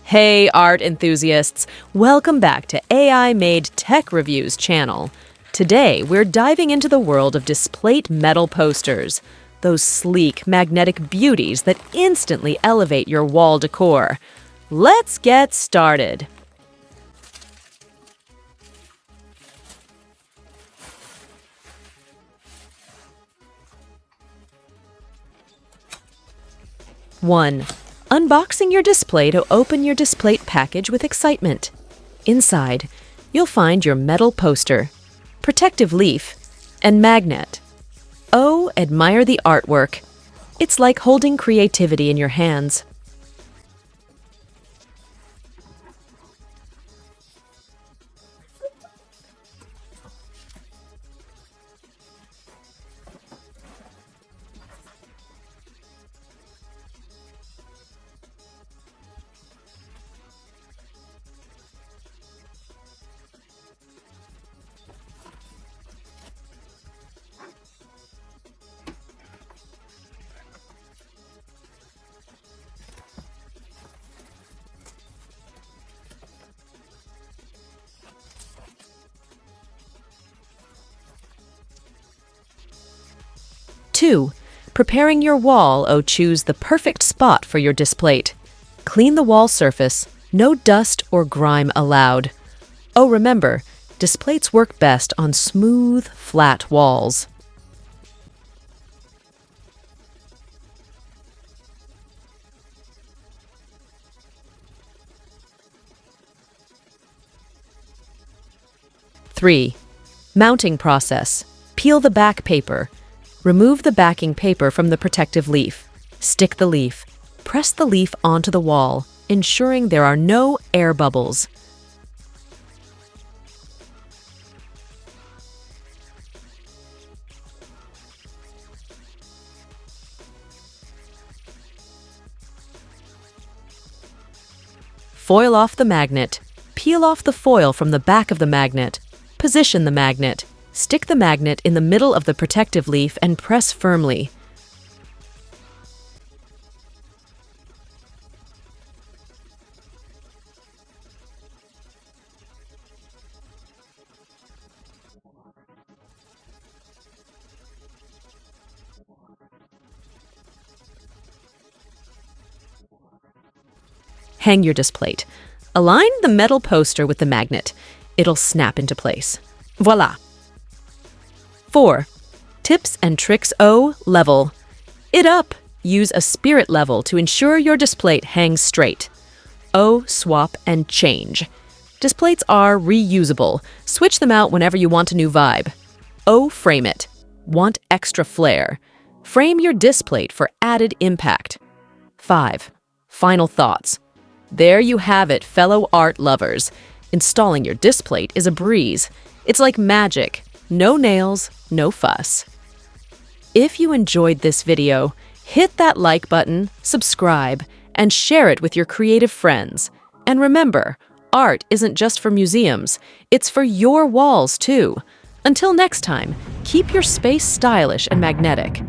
Hey, art enthusiasts! Welcome back to AI Made Tech Reviews channel. Today, we're diving into the world of DISPLATE metal posters, those sleek, magnetic beauties that instantly elevate your wall decor. Let's get started. One, unboxing your display to open your DISPLATE package with excitement. Inside, you'll find your metal poster, protective leaf, and magnet. Oh, admire the artwork. It's like holding creativity in your hands. Two, preparing your wall. Choose the perfect spot for your DISPLATE. Clean the wall surface, no dust or grime allowed. Remember, DISPLATEs work best on smooth, flat walls. Three, mounting process. Peel the back paper. Remove the backing paper from the protective leaf. Stick the leaf. Press the leaf onto the wall, ensuring there are no air bubbles. Foil off the magnet. Peel off the foil from the back of the magnet. Position the magnet. Stick the magnet in the middle of the protective leaf and press firmly. Hang your DISPLATE. Align the metal poster with the magnet. It'll snap into place. Voila! 4. Tips and tricks. Level it up. Use a spirit level to ensure your DISPLATE hangs straight. Swap and change. DISPLATEs are reusable. Switch them out whenever you want a new vibe. Frame it. Want extra flair? Frame your DISPLATE for added impact. 5. Final thoughts. There you have it, fellow art lovers. Installing your DISPLATE is a breeze. It's like magic. No nails, no fuss. If you enjoyed this video, hit that like button, subscribe, and share it with your creative friends. And remember, art isn't just for museums, it's for your walls too. Until next time, keep your space stylish and magnetic.